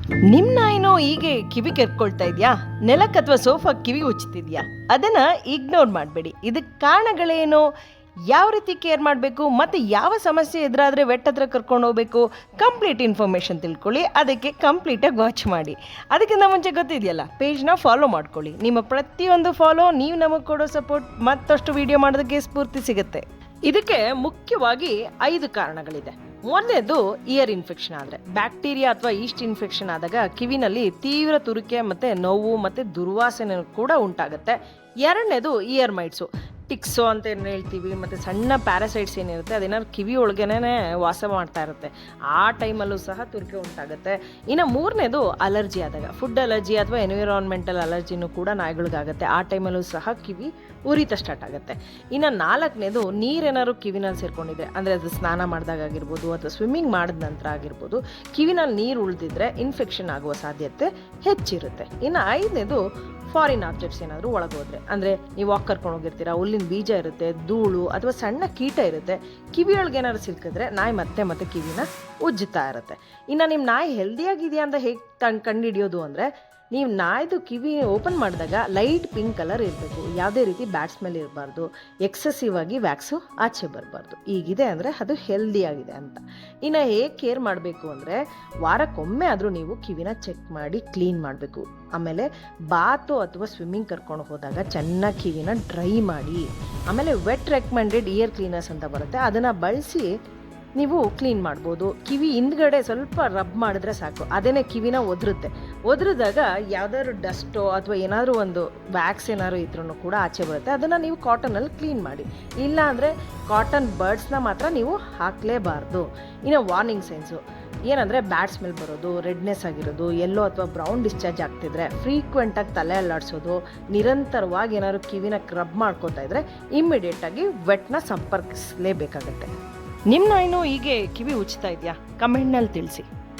ನಿಮ್ಮ ನಾಯಿನೋ ಹೀಗೆ ಕಿವಿ ಕೆರ್ಕೊಳ್ತಾ ಇದೆಯಾ, ನೆಲಕ್ಕೆ ಅಥವಾ ಸೋಫಾ ಕಿವಿ ಉಚ್ಚುತ್ತಿದ್ಯಾ? ಅದನ್ನು ಇಗ್ನೋರ್ ಮಾಡಬೇಡಿ. ಇದಕ್ಕೆ ಕಾರಣಗಳೇನು, ಯಾವ ರೀತಿ ಕೇರ್ ಮಾಡಬೇಕು ಮತ್ತು ಯಾವ ಸಮಸ್ಯೆ ಎದುರಾದರೆ ವೆಟ್ ಹತ್ರ ಕರ್ಕೊಂಡು ಹೋಗಬೇಕು, ಕಂಪ್ಲೀಟ್ ಇನ್ಫಾರ್ಮೇಷನ್ ತಿಳ್ಕೊಳ್ಳಿ. ಅದಕ್ಕೆ ಕಂಪ್ಲೀಟಾಗಿ ವಾಚ್ ಮಾಡಿ. ಅದಕ್ಕಿಂತ ಮುಂಚೆ ಗೊತ್ತಿದೆಯಲ್ಲ, ಪೇಜ್ನ ಫಾಲೋ ಮಾಡ್ಕೊಳ್ಳಿ. ನಿಮ್ಮ ಪ್ರತಿಯೊಂದು ಫಾಲೋ ನೀವು ನಮಗೆ ಕೊಡೋ ಸಪೋರ್ಟ್ ಮತ್ತಷ್ಟು ವಿಡಿಯೋ ಮಾಡೋದಕ್ಕೆ ಸ್ಫೂರ್ತಿ ಸಿಗುತ್ತೆ. ಇದಕ್ಕೆ ಮುಖ್ಯವಾಗಿ 5 ಕಾರಣಗಳಿದೆ. ಮೊದಲನೇದು ಇಯರ್ ಇನ್ಫೆಕ್ಷನ್ ಆದರೆ, ಬ್ಯಾಕ್ಟೀರಿಯಾ ಅಥವಾ ಈಸ್ಟ್ ಇನ್ಫೆಕ್ಷನ್ ಆದಾಗ ಕಿವಿನಲ್ಲಿ ತೀವ್ರ ತುರಿಕೆ ಮತ್ತು ನೋವು ಮತ್ತು ದುರ್ವಾಸನೆ ಕೂಡ ಉಂಟಾಗುತ್ತೆ. ಎರಡನೇದು ಇಯರ್ ಮೈಟ್ಸು, ಟಿಕ್ಸೋ ಅಂತ ಏನು ಹೇಳ್ತೀವಿ, ಮತ್ತು ಸಣ್ಣ ಪ್ಯಾರಾಸೈಟ್ಸ್ ಏನಿರುತ್ತೆ ಅದೇನಾದ್ರು ಕಿವಿ ಒಳಗೇನೆ ವಾಸ ಮಾಡ್ತಾ ಇರುತ್ತೆ, ಆ ಟೈಮಲ್ಲೂ ಸಹ ತುರಿಕೆ ಉಂಟಾಗುತ್ತೆ. ಇನ್ನು ಮೂರನೇದು ಅಲರ್ಜಿ ಆದಾಗ, ಫುಡ್ ಅಲರ್ಜಿ ಅಥವಾ ಎನ್ವಿರಾನ್ಮೆಂಟಲ್ ಅಲರ್ಜಿನೂ ಕೂಡ ನಾಯಿಗಳಿಗಾಗುತ್ತೆ, ಆ ಟೈಮಲ್ಲೂ ಸಹ ಕಿವಿ ಉರಿತ ಸ್ಟಾರ್ಟ್ ಆಗುತ್ತೆ. ಇನ್ನು ನಾಲ್ಕನೇದು ನೀರೇನಾದ್ರು ಕಿವಿನಲ್ಲಿ ಸೇರ್ಕೊಂಡಿದ್ರೆ, ಅಂದರೆ ಅದು ಸ್ನಾನ ಮಾಡಿದಾಗ ಆಗಿರ್ಬೋದು ಅಥವಾ ಸ್ವಿಮ್ಮಿಂಗ್ ಮಾಡಿದ ನಂತರ ಆಗಿರ್ಬೋದು, ಕಿವಿನಲ್ಲಿ ನೀರು ಉಳಿದಿದ್ರೆ ಇನ್ಫೆಕ್ಷನ್ ಆಗುವ ಸಾಧ್ಯತೆ ಹೆಚ್ಚಿರುತ್ತೆ. ಇನ್ನು ಐದನೇದು ಫಾರಿನ್ ಆಬ್ಜೆಕ್ಟ್ಸ್ ಏನಾದರೂ ಒಳಗೋದ್ರೆ, ಅಂದರೆ ನೀವು ವಾಕ್ ಕರ್ಕೊಂಡು ಹೋಗಿರ್ತೀರ, ಹುಲ್ಲಿನ ಬೀಜ ಇರುತ್ತೆ, ಧೂಳು ಅಥವಾ ಸಣ್ಣ ಕೀಟ ಇರುತ್ತೆ, ಕಿವಿಯೊಳಗೆ ಏನಾದ್ರು ಸಿಕ್ಕಿದ್ರೆ ನಾಯಿ ಮತ್ತೆ ಕಿವಿನ ಉಜ್ಜುತ್ತಾ ಇರುತ್ತೆ. ಇನ್ನು ನಿಮ್ಮ ನಾಯಿ ಹೆಲ್ದಿಯಾಗಿದೆಯಾ ಅಂತ ಹೇಗೆ ಕಂಡುಹಿಡಿಯೋದು ಅಂದರೆ, ನೀವು ನಾಯಿದು ಕಿವಿ ಓಪನ್ ಮಾಡಿದಾಗ ಲೈಟ್ ಪಿಂಕ್ ಕಲರ್ ಇರಬೇಕು, ಯಾವುದೇ ರೀತಿ ಬ್ಯಾಡ್ ಸ್ಮೆಲ್ ಇರಬಾರ್ದು, ಎಕ್ಸೆಸಿವ್ ಆಗಿ ವ್ಯಾಕ್ಸು ಆಚೆ ಬರಬಾರ್ದು. ಈಗಿದೆ ಅಂದರೆ ಅದು ಹೆಲ್ದಿಯಾಗಿದೆ ಅಂತ. ಇನ್ನು ಹೇಗೆ ಕೇರ್ ಮಾಡಬೇಕು ಅಂದರೆ, ವಾರಕ್ಕೊಮ್ಮೆ ಆದರೂ ನೀವು ಕಿವಿನ ಚೆಕ್ ಮಾಡಿ ಕ್ಲೀನ್ ಮಾಡಬೇಕು. ಆಮೇಲೆ ಬಾತು ಅಥವಾ ಸ್ವಿಮ್ಮಿಂಗ್ ಕರ್ಕೊಂಡು ಹೋದಾಗ ಚೆನ್ನಾಗಿ ಕಿವಿನ ಡ್ರೈ ಮಾಡಿ. ಆಮೇಲೆ ವೆಟ್ ರೆಕಮೆಂಡೆಡ್ ಇಯರ್ ಕ್ಲೀನರ್ಸ್ ಅಂತ ಬರುತ್ತೆ, ಅದನ್ನು ಬಳಸಿ ನೀವು ಕ್ಲೀನ್ ಮಾಡ್ಬೋದು. ಕಿವಿ ಹಿಂದ್ಗಡೆ ಸ್ವಲ್ಪ ರಬ್ ಮಾಡಿದ್ರೆ ಸಾಕು, ಅದೇನೇ ಕಿವಿನ ಒದ್ರಿದಾಗ ಯಾವುದಾದ್ರು ಡಸ್ಟೋ ಅಥವಾ ಏನಾದರೂ ಒಂದು ವ್ಯಾಕ್ಸ್ ಏನಾದ್ರು ಇದ್ರೂ ಕೂಡ ಆಚೆ ಬರುತ್ತೆ, ಅದನ್ನು ನೀವು ಕಾಟನಲ್ಲಿ ಕ್ಲೀನ್ ಮಾಡಿ. ಇಲ್ಲ ಅಂದರೆ ಕಾಟನ್ ಬರ್ಡ್ಸ್ನ ಮಾತ್ರ ನೀವು ಹಾಕಲೇಬಾರ್ದು. ಇನ್ನು ವಾರ್ನಿಂಗ್ ಸೈನ್ಸು ಏನಂದರೆ, ಬ್ಯಾಡ್ ಸ್ಮೆಲ್ ಬರೋದು, ರೆಡ್ನೆಸ್ ಆಗಿರೋದು, ಎಲ್ಲೋ ಅಥವಾ ಬ್ರೌನ್ ಡಿಸ್ಚಾರ್ಜ್ ಆಗ್ತಿದ್ರೆ, ಫ್ರೀಕ್ವೆಂಟಾಗಿ ತಲೆ ಅಲ್ಲಾಡಿಸೋದು, ನಿರಂತರವಾಗಿ ಏನಾದ್ರು ಕಿವಿನ ರಬ್ ಮಾಡ್ಕೋತಾ ಇದ್ದರೆ ಇಮ್ಮಿಡಿಯೇಟಾಗಿ ವೆಟ್ನ ಸಂಪರ್ಕಿಸಲೇಬೇಕಾಗತ್ತೆ. ನಿಮ್ಮ ನಾಯಿನೂ ಹೀಗೆ ಕಿವಿ ಉಚ್ತಾ ಇದೆಯಾ? ಕಮೆಂಟ್ನಲ್ಲಿ ತಿಳಿಸಿ.